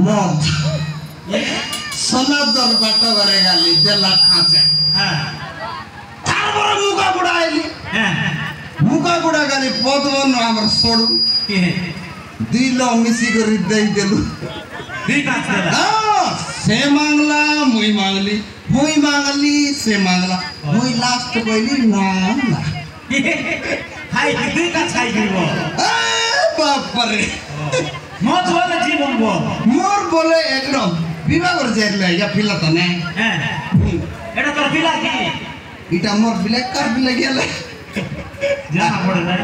मौत सनादर बाटा करेगा लिदे लाखाचे तारबर मुका बुड़ा आइली मुका बुड़ा गाली पदवन आमर सोडू दिलो मिसी करी देई देलु दी काच देला से मांगला मुई मांगली से मांगला मुई लास्ट कइली ना हाय दी काच खाइ दिबो बाप रे मत वाला जीवन बो मोर बोले एकदम বিবাহ করে যাইলে ইয়া ফিলা তো না হ্যাঁ এটা তোর বিলা কি এটা মোর ব্ল্যাক কার বিলা গেলে জানা পড়ে না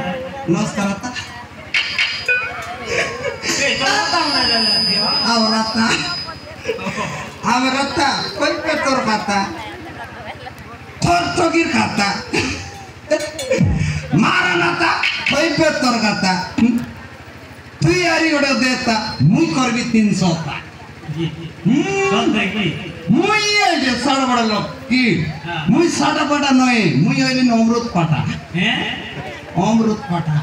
নমস্কার আতা এ চলতা না দিবা আমরাতা কই পে তোর কথা তোর তগির কথা মারানাতা কই পে তোর কথা তুই আরি ওটা দেতা মুই করবি 300 টা মুই এই যে সাড়া বড় লোক কি মুই সাড়া বড়া নয় মুই হইলি অমৃত পাটা হ্যাঁ অমৃত পাটা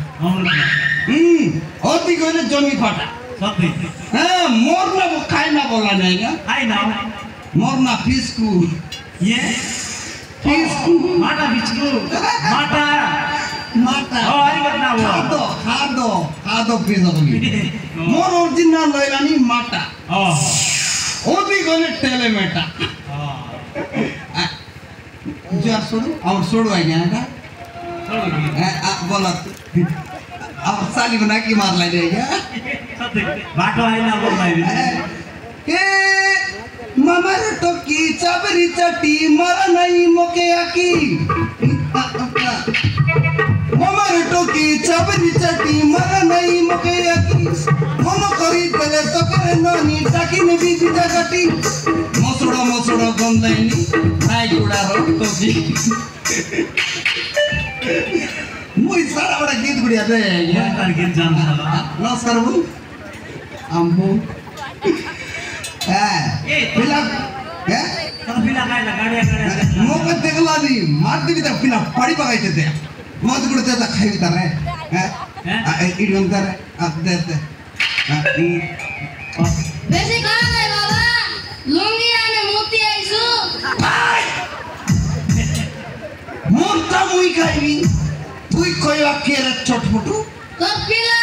অতি কইলে জমি পাটা সত্যি হ্যাঁ মোর না খাই না বলা নাই না খাই না মোর না ফিসকু ইয়ে ফিসকু মাটা ফিসকু মাটা মাটা ও আই গত না খাদো ফিসকু মোর অরিজিনাল লইলানি মাটা অতি কইলে তেলে মেটা যা छोड़ो और छोड़ो आ गया ना बोला अब साली बना के मार ला जाएगा बाटो है ना बोल रहा ए ममर तो की चबरी चटी मर नहीं मोके आकी ममर तो की चबरी चटी मर नहीं मोके आकी मन करी तेरे तो करे ननी टाकी ने भी बिदा कटी मसुड़ा गंदाइनी नाई गुड़ा हो तो की मुई सारा बड़ा गीत गुड़िया दे ये तार गीत जान साला नमस्कार बु आम्बु पिला तर पिला काय ना गाडी मोक देखला नी मारती बिता पिला पाडी बघायचे ते मत गुडते ता खाई बिता रे इडून तर दे बेसी कहाँ गए बाबा लुंगी आने मोती आइसु मोरता मुई खाइबी তুই কইবা কে রে ছটফটু তোর পিলা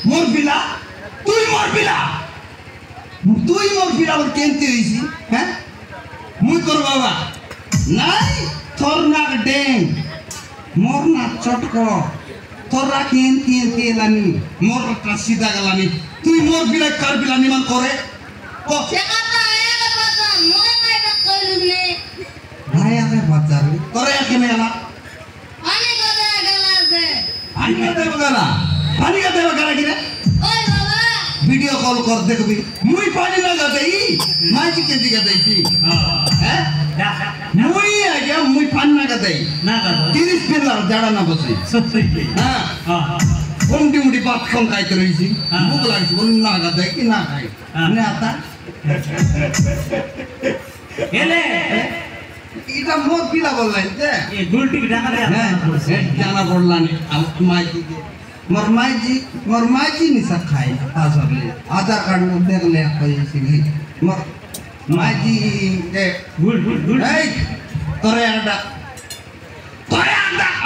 মোর পিলা তুই মোর পিলা ওর কেনতে হইছি হ্যাঁ মুই তোর বাবা নাই তোর না ডেং মোর না চটক তোরা কেনতে লানি মোর টা সিধা গলানি তুই মোর পিলা কার পিলা নিমান করে ও সে কথা এক কথা মোকে কাইটা কইলু নে ভাই আগে বাজারে তোরে কেনে আলা পানি কথা গেলা আছে पानी का देवा करा गिरे ओए बाबा वीडियो कॉल कर देखबी मुई पानी ना गदेई माई की केदी गदेई थी हैं मुई आ गया मुई पानी ना गदेई ना गदो 30 पिलर जाड़ा ना बसे सत्य हां उंडी बात कम खाइते रहिसी भूख लागिस बोल ना गदेई कि ना खाई ने आता एले इटा मोर पिला बोललाई ते ये गुलटी ढाका दे जाना पड़लानी माई मोर माई नहीं सब खाए पासवर्ड आधार कार्ड में देख ले कोई सी नहीं मोर माई के गुल ए तोरे आंदा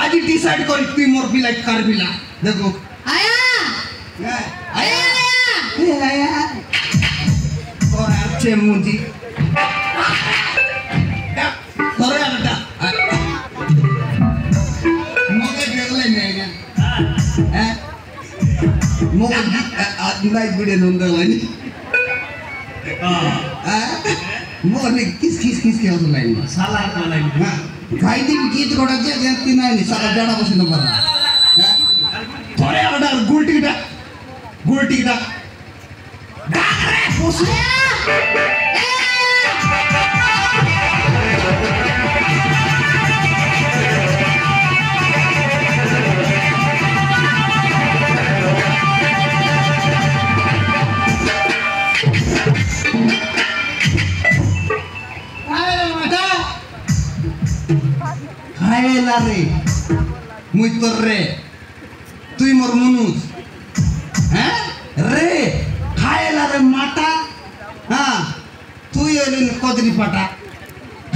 आज डिसाइड करी तू मोर पिला कार पिला देखो आया आया और अच्छे मुंजी तोरे आंदा मोके देख ले नहीं मोके नाइट वीडियो नंदा वाली मोने किस के होतो लाइन साला को लाइन खाइदी गीत कोडा जे जानती नाही साला जाडा बसिन बरा थोडे आडा गुलटीटा गागरा পশু খাইলা রে মুই তোর রে তুই মোর মনুষ হ্যাঁ রে খাইলা রে মাটা হ্যাঁ তুই এলেন কদরি পাটা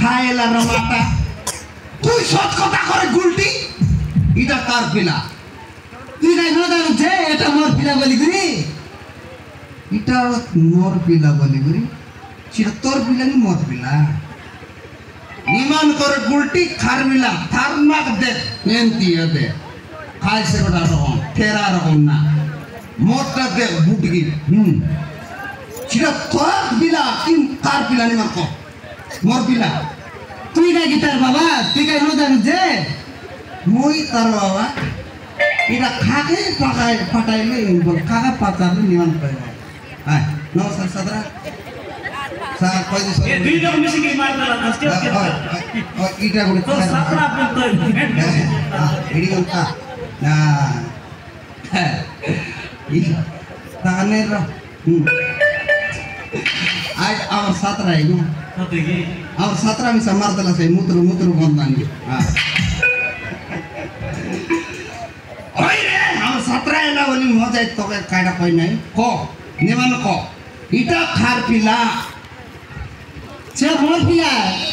খাইলা রে মাটা তুই সৎ কথা করে গুলটি এটা কার পিলা তুই নাই জানো যে এটা মোর পিলা বলি করি এটা মোর পিলা বলি করি সেটা তোর পিলা নি মোর পিলা নিমান করে গুলটি খার মিলা থার নাক দেখ এনতি দে খাই সে গোটা রকম ফেরা রকম না মোরটা দেখ বুটগি সেটা তোর পিলা কি কার পিলা নিমান কো মোর পিলা তুই না গিটার বাবা তুই কাই ন জানিস যে মই তার বাবা এটা খাকে পাকায় ফাটাইলে বল খাকা পাতালে নিমান করে হ্যাঁ নমস্কার সাদরা স্যার কই দিছ এ দুই জন মিশে কি মার দালা কষ্ট কি এটা গুলো তো সাতরা আপনি তো এডি গন্তা না হ্যাঁ তাহলে আজ আমার সাতরা আই না কত কি আমার সাতরা আমি সমার দলা সে মুত্র মুত্র বন্দানি হ্যাঁ ওই রে আমার সাতরা এলা বলি মজা তোকে কাটা কই নাই ক নিমান ক ইটা খার পিলা সে মোর পিলা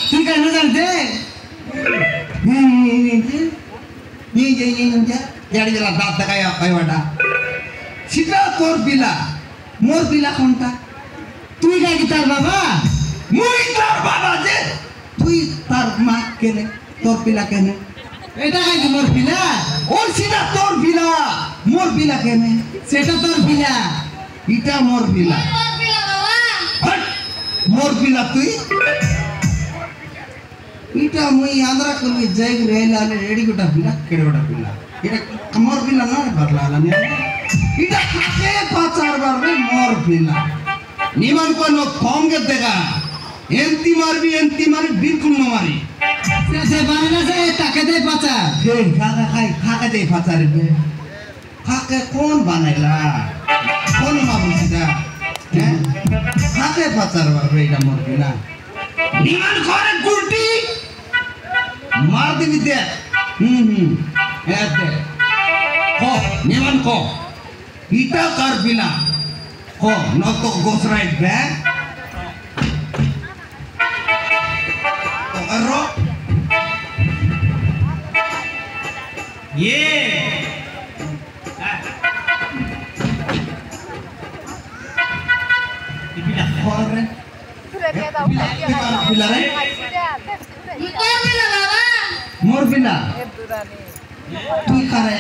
তুই কেন জান দে ইয়াড়ি গেলা দাঁত দেখায় কইবাটা সেটা তোর পিলা মোর পিলা কোনটা তুই নাকি তার বাবা মুই তার বাবা যে তুই তার মা কেনে তোর পিলা কেনে এটা নাকি মোর পিলা ও সেটা তোর পিলা মোর পিলা কেনে সেটা তোর পিলা এটা মোর পিলা মোর পিলা বাবা হট! মোর পিলা তুই এটা মুই আন্ধ্রা করবি যাই রেলা রেডি গোটা পিলা কেড়ে গোটা পিলা এটা মোর পিলা না বদলা আলানি এটা কাকে পাচার বারবে মোর পিলা নিমান কোন কমকে দেখা এন্তি মারবি বিলকুল না মারি সে বানানা সে তাকে দে পাচার হে কাকা খাই খাকে দে পাচার বে খাকে কোন বানাইলা কোন মাবুসিদা হ্যাঁ খাকে পাচার বারবে এটা মোর পিলা নিমান করে গুলটি মার দিবি দে এতে কো নিমান কো ইটা কার পিলা কো নত গোসরাই ব্যাগ रो ये और पिला रे মোর পিলা বাবা मोर पिला তুই কারে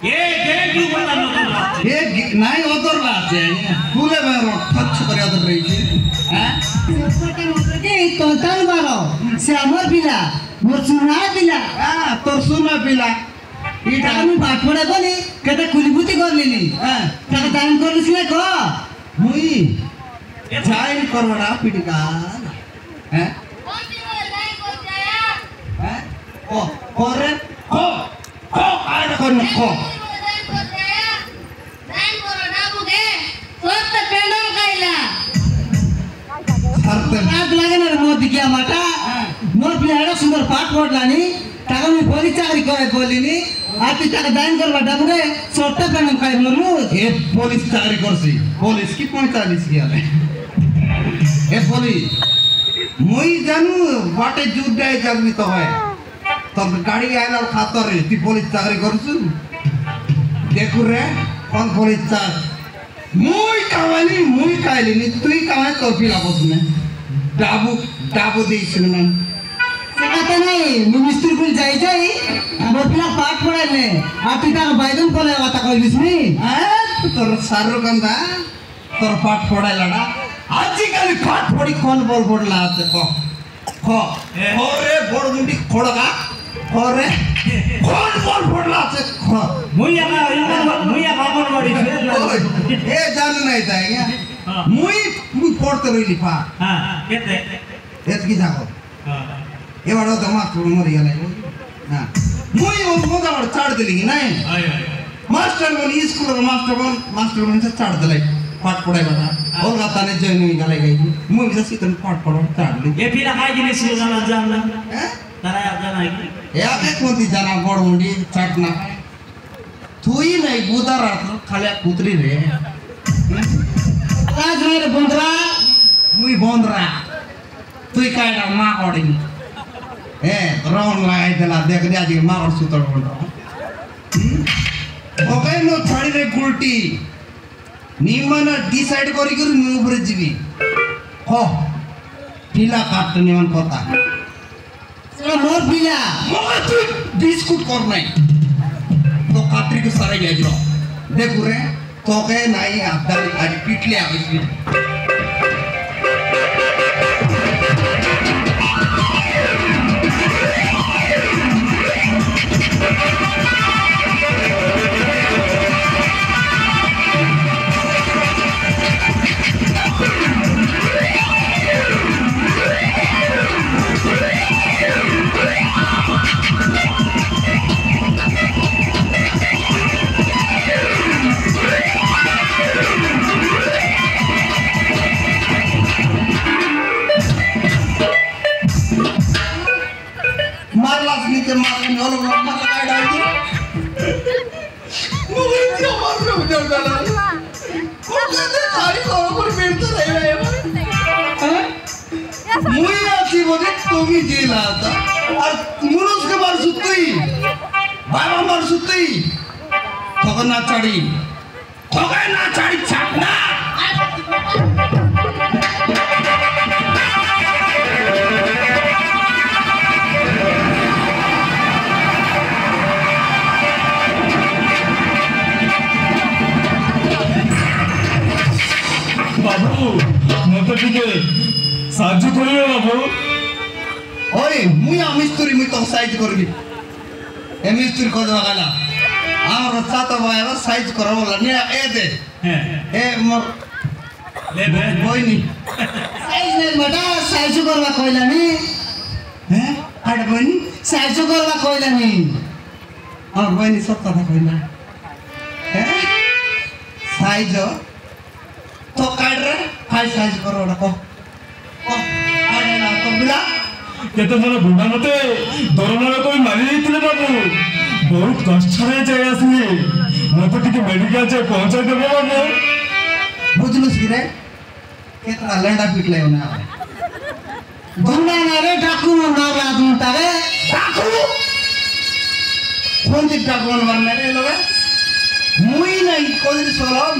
ये गेट क्यों बंद कर এ নাই ওদর আছে ফুলে বেরো টচ করে ওদর রইছে হ্যাঁ এই তোতাল বারো সে আমার পিলা মোর চুনা পিলা হ্যাঁ তোর সুনা পিলা এটা আমি পাঠ পড়ে বলি কেটে কুলিপুতি করলিনি হ্যাঁ টাকা দান করলিস না ক মুই জাইন করবড়া পিটিকা হ্যাঁ কোন দিন লাইন কর যায়া হ্যাঁ ও করে ও ও আর কোন কো লাইন কর যায়া লাইন কর না বুগে সত্য পেন্ডম খাইলা সারতে রাত লাগে না মোর দিকে আমাটা মোর পিলা এত সুন্দর পাঠ পড়লানি টাকা আমি বলি চাকরি করে বলিনি আর তুই টাকা দান করবা ডাবুরে সত্য পেনম খাই মরু এ পুলিশ চাকরি করছি পুলিশ কি 45 কি আলে এ পুলিশ মই জানু বাটে যুদ্ধায় যাবি তো হয় তোর গাড়ি আইলার খাতরে তুই পুলিশ চাকরি করছু দেখু রে কোন পুলিশ চাক মুই কাইলিনি তুই কামাই তোর পিলা বসনে ডাবু দিয়েছিল না সেটাতে নেই মিস্ত্রি কুল যাই যাই মোর পিলা পাঠ পড়াইলে আর তুই টাকা বাইদন করে কথা কইলিস নি তোর সারু কান্দা তোর পাঠ পড়াইলাটা আজিকালি পাঠ পড়ি কোন বল পড়লা আছে ক ক ওরে বড় মুন্ডি খড়গা ওরে কোন বল পড়লা আছে মুই অঙ্গনবাড়ি ওই, এ জানো নাই তাই মুই মুই পড়তে রইলি পা হ্যাঁ কেতে এতকি থাকো হ্যাঁ এবার তো মাত্র মরে গেল হ্যাঁ মুই ও মজা করে ছাড় দিলি নাই আয় মাস্টার বল স্কুলের মাস্টার বল ছাড় দিলাই পাঠ পড়াই বাটা ওর গাতানে জয়েন হয়ে গেলে গাই মুই যাচ্ছি তুমি পাঠ পড়ো ছাড় দিলি এ ফিরা হাই জিনিস জানা হ্যাঁ তারা জানাই এক মতি জানা বড় মুন্ডি ছাট না তুই নাই বুদার খালি কুতরি রে কাজ নাই রে বন্ধুরা মুই বন্ধরা তুই কাইটা মা করিনি রং লাগাই দিলা দেখ রে আজকে মা কর সুতর বন্ধ ওকে নো ছাড়ি রে গুলটি নিমন ডিসাইড করি করি মুই উপরে যাবি হ পিলা কাটতে নিমন কথা সেটা মোর পিলা মগে তুই বিস্কুট কর নাই তো কাটরি কে সারাই গেছিল দেখু রে তোকে নাই আদার আজ পিটলে আসবি मारलास नीचे मारने वालों को मार लगाए डाल दिया मुझे क्या मार रहे हो जब डाला कौन कहते सारी कौन पर बेचते रहे हैं मुझे आती मुझे तुम ही जेल आता और मुझे उसके बार सुत्ती बाबा मार सुत्ती थोड़ा ना चढ़ी छापना বাবু মতো দিকে সাহায্য করিবে বাবু ওই মুই মিস্ত্রি মুই তো সাইজ করবি এ মিস্ত্রি কথা গালা আমার সাত ভাইরা সাইজ করা বলা নিয়া এ দে হ্যাঁ এ মোর লেবে বইনি সাইজ নাই বেটা সাইজ করবা কইলানি হ্যাঁ আট বইনি সাইজ করবা কইলানি আমার বইনি সব কথা কইলা হ্যাঁ সাইজ তো কাট রে হাই সাইজ করো ওটা কো আরে না তো বিলা কেতে বড় বুড়া মতে দরমারে কই মারি দিলে বাবু বহুত কষ্টরে যাই আসলি মতো টিকে মেডিকেল যে পৌঁছাই দেবো বাবু বুঝলুস কি রে কেতরা লেন্ডা পিটলে না দুনা না রে ডাকু মারলা তুমি তারে ডাকু কোন দিক ডাকু মারনে রে লগে মুই নাই কোদিন সলম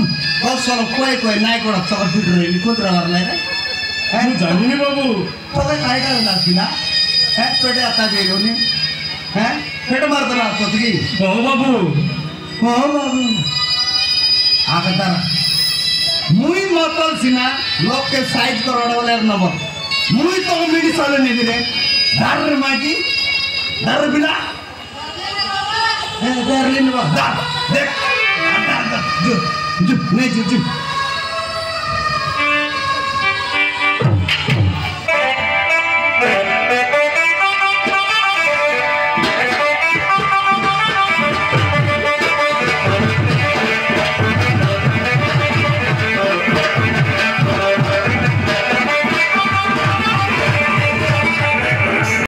সলম কই নাই কোড়া চকর পিট রে কোতরা মারলে রে আমি জানিনি বাবু তোকে কাইটা লাগছিলা হ্যাঁ পেটে আতা গেলো নি হ্যাঁ পেট মারতে না তো তুই ও বাবু ও বাবু আগে তারা মুই মতল সিনা লোককে সাইজ করাটা বলে নম্বর মুই তো মিডি চলে নিবি রে ধার মাটি ধার বিনা ধার লিনবা দেখ ধার ধার জু জু নে জু জু